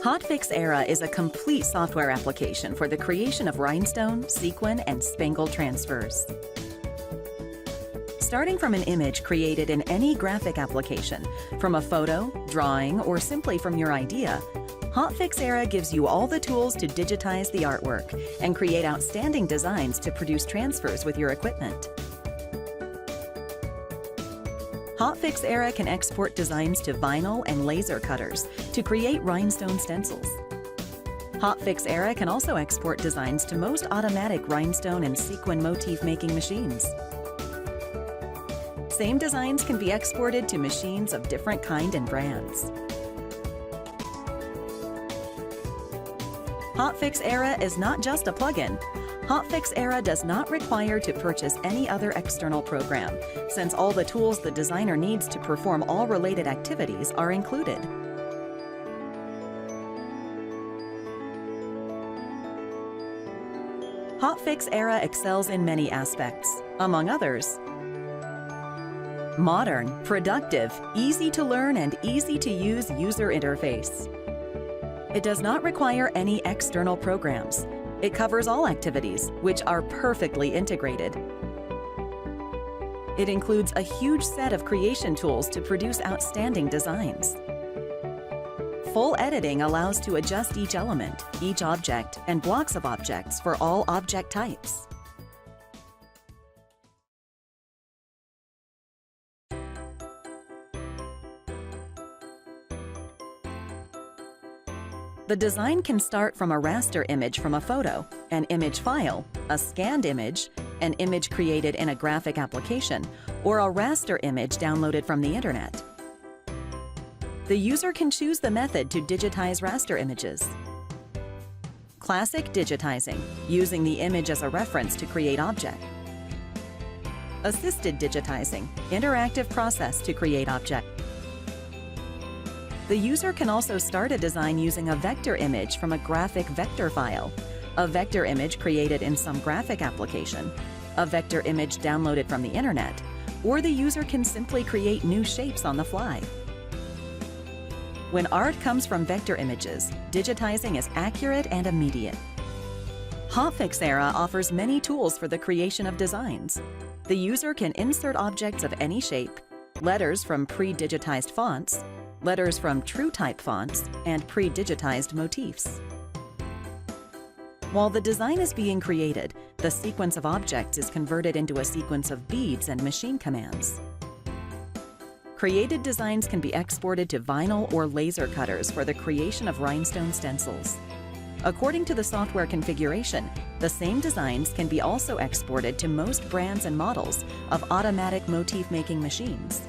Hotfix Era is a complete software application for the creation of rhinestone, sequin, and spangle transfers. Starting from an image created in any graphic application, from a photo, drawing, or simply from your idea, Hotfix Era gives you all the tools to digitize the artwork and create outstanding designs to produce transfers with your equipment. Hotfix Era can export designs to vinyl and laser cutters to create rhinestone stencils. Hotfix Era can also export designs to most automatic rhinestone and sequin motif-making machines. Same designs can be exported to machines of different kind and brands. Hotfix Era is not just a plugin. Hotfix Era does not require to purchase any other external program, since all the tools the designer needs to perform all related activities are included. Hotfix Era excels in many aspects, among others: modern, productive, easy to learn, and easy to use user interface. It does not require any external programs. It covers all activities, which are perfectly integrated. It includes a huge set of creation tools to produce outstanding designs. Full editing allows to adjust each element, each object, and blocks of objects for all object types. The design can start from a raster image from a photo, an image file, a scanned image, an image created in a graphic application, or a raster image downloaded from the internet. The user can choose the method to digitize raster images. Classic digitizing, using the image as a reference to create object. Assisted digitizing, interactive process to create object. The user can also start a design using a vector image from a graphic vector file, a vector image created in some graphic application, a vector image downloaded from the internet, or the user can simply create new shapes on the fly. When art comes from vector images, digitizing is accurate and immediate. Hotfix Era offers many tools for the creation of designs. The user can insert objects of any shape, letters from pre-digitized fonts, letters from TrueType fonts, and pre-digitized motifs. While the design is being created, the sequence of objects is converted into a sequence of beads and machine commands. Created designs can be exported to vinyl or laser cutters for the creation of rhinestone stencils. According to the software configuration, the same designs can be also exported to most brands and models of automatic motif-making machines.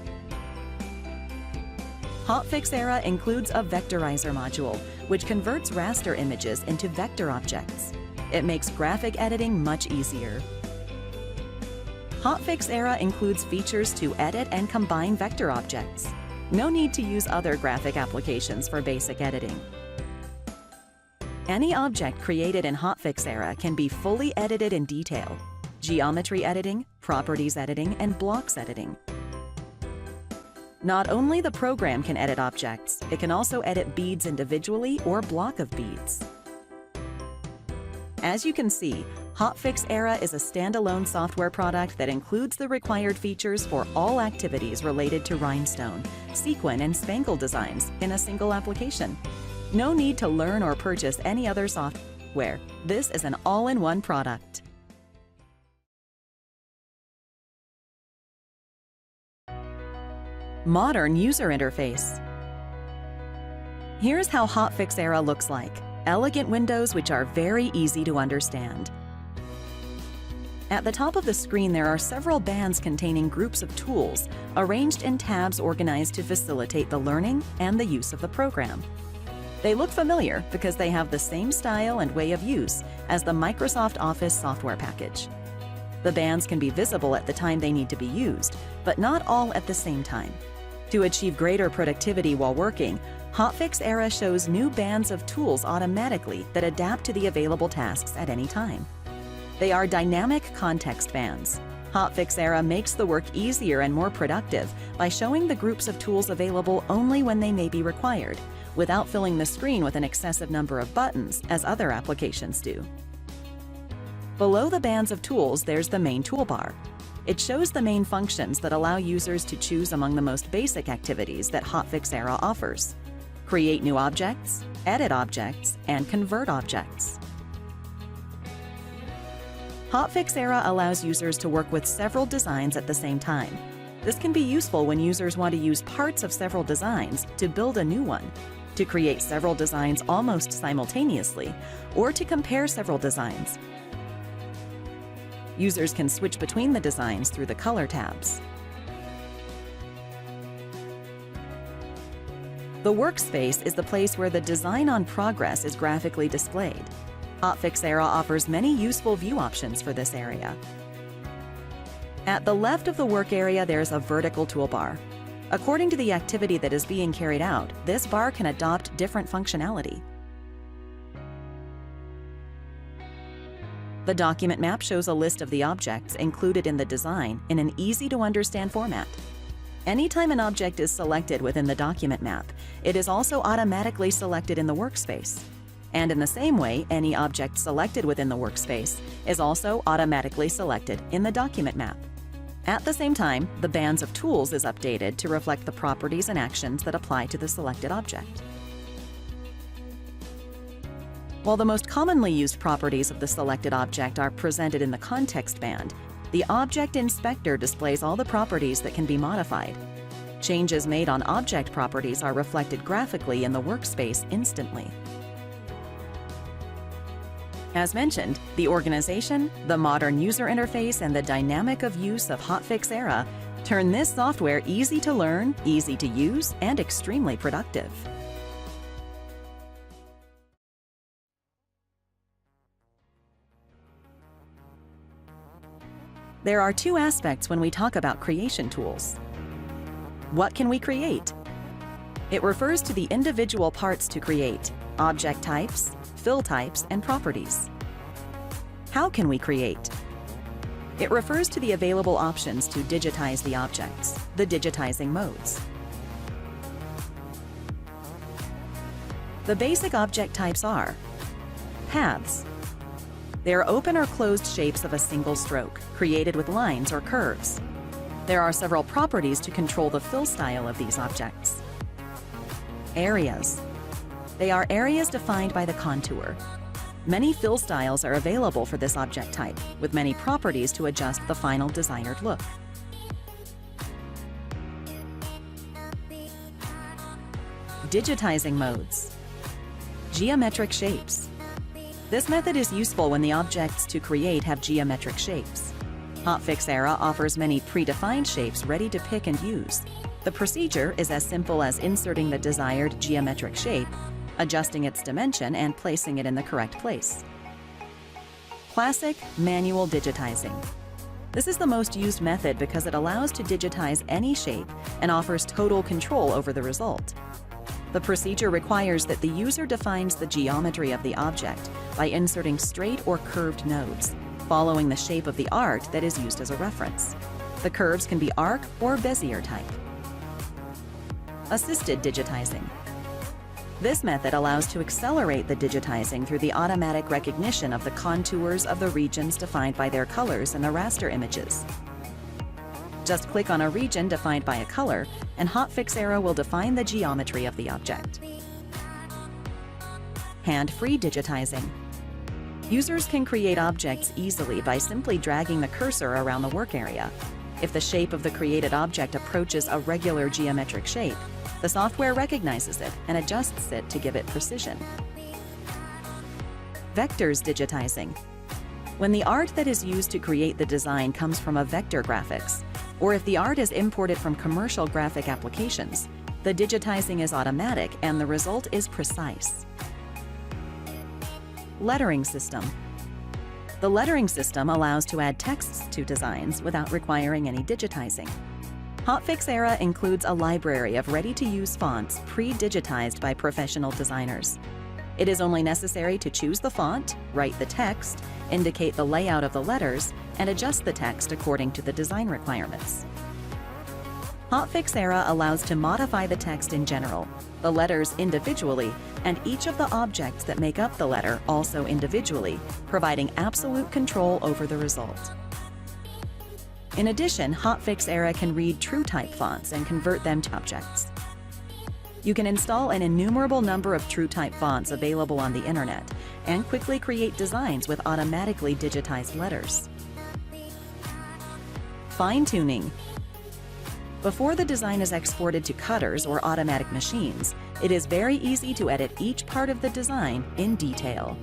Hotfix Era includes a vectorizer module, which converts raster images into vector objects. It makes graphic editing much easier. Hotfix Era includes features to edit and combine vector objects. No need to use other graphic applications for basic editing. Any object created in Hotfix Era can be fully edited in detail: geometry editing, properties editing, and blocks editing. Not only the program can edit objects, it can also edit beads individually or block of beads. As you can see, Hotfix Era is a standalone software product that includes the required features for all activities related to rhinestone, sequin, and spangle designs in a single application. No need to learn or purchase any other software. This is an all-in-one product. Modern user interface. Here's how Hotfix Era looks like. Elegant windows which are very easy to understand. At the top of the screen there are several bands containing groups of tools arranged in tabs organized to facilitate the learning and the use of the program. They look familiar because they have the same style and way of use as the Microsoft Office software package. The bands can be visible at the time they need to be used, but not all at the same time. To achieve greater productivity while working, Hotfix Era shows new bands of tools automatically that adapt to the available tasks at any time. They are dynamic context bands. Hotfix Era makes the work easier and more productive by showing the groups of tools available only when they may be required, without filling the screen with an excessive number of buttons, as other applications do. Below the bands of tools, there's the main toolbar. It shows the main functions that allow users to choose among the most basic activities that Hotfix Era offers: create new objects, edit objects, and convert objects. Hotfix Era allows users to work with several designs at the same time. This can be useful when users want to use parts of several designs to build a new one, to create several designs almost simultaneously, or to compare several designs. Users can switch between the designs through the color tabs. The workspace is the place where the design on progress is graphically displayed. Hotfix Era offers many useful view options for this area. At the left of the work area, there's a vertical toolbar. According to the activity that is being carried out, this bar can adopt different functionality. The document map shows a list of the objects included in the design in an easy-to-understand format. Anytime an object is selected within the document map, it is also automatically selected in the workspace. And in the same way, any object selected within the workspace is also automatically selected in the document map. At the same time, the bands of tools is updated to reflect the properties and actions that apply to the selected object. While the most commonly used properties of the selected object are presented in the context band, the Object Inspector displays all the properties that can be modified. Changes made on object properties are reflected graphically in the workspace instantly. As mentioned, the organization, the modern user interface, and the dynamic of use of Hotfix Era turn this software easy to learn, easy to use, and extremely productive. There are two aspects when we talk about creation tools. What can we create? It refers to the individual parts to create: object types, fill types, and properties. How can we create? It refers to the available options to digitize the objects, the digitizing modes. The basic object types are paths. They are open or closed shapes of a single stroke, created with lines or curves. There are several properties to control the fill style of these objects. Areas. They are areas defined by the contour. Many fill styles are available for this object type, with many properties to adjust the final desired look. Digitizing modes. Geometric shapes. This method is useful when the objects to create have geometric shapes. Hotfix Era offers many predefined shapes ready to pick and use. The procedure is as simple as inserting the desired geometric shape, adjusting its dimension, and placing it in the correct place. Classic manual digitizing. This is the most used method because it allows to digitize any shape and offers total control over the result. The procedure requires that the user defines the geometry of the object by inserting straight or curved nodes, following the shape of the art that is used as a reference. The curves can be arc or Bezier type. Assisted digitizing. This method allows to accelerate the digitizing through the automatic recognition of the contours of the regions defined by their colors in the raster images. Just click on a region defined by a color, and Hotfix Era will define the geometry of the object. Hand-free digitizing. Users can create objects easily by simply dragging the cursor around the work area. If the shape of the created object approaches a regular geometric shape, the software recognizes it and adjusts it to give it precision. Vectors digitizing. When the art that is used to create the design comes from a vector graphics, or if the art is imported from commercial graphic applications, the digitizing is automatic and the result is precise. Lettering system. The lettering system allows to add texts to designs without requiring any digitizing. Hotfix Era includes a library of ready-to-use fonts pre-digitized by professional designers. It is only necessary to choose the font, write the text, indicate the layout of the letters, and adjust the text according to the design requirements. Hotfix Era allows to modify the text in general, the letters individually, and each of the objects that make up the letter also individually, providing absolute control over the result. In addition, Hotfix Era can read TrueType fonts and convert them to objects. You can install an innumerable number of TrueType fonts available on the internet and quickly create designs with automatically digitized letters. Fine-tuning. Before the design is exported to cutters or automatic machines, it is very easy to edit each part of the design in detail.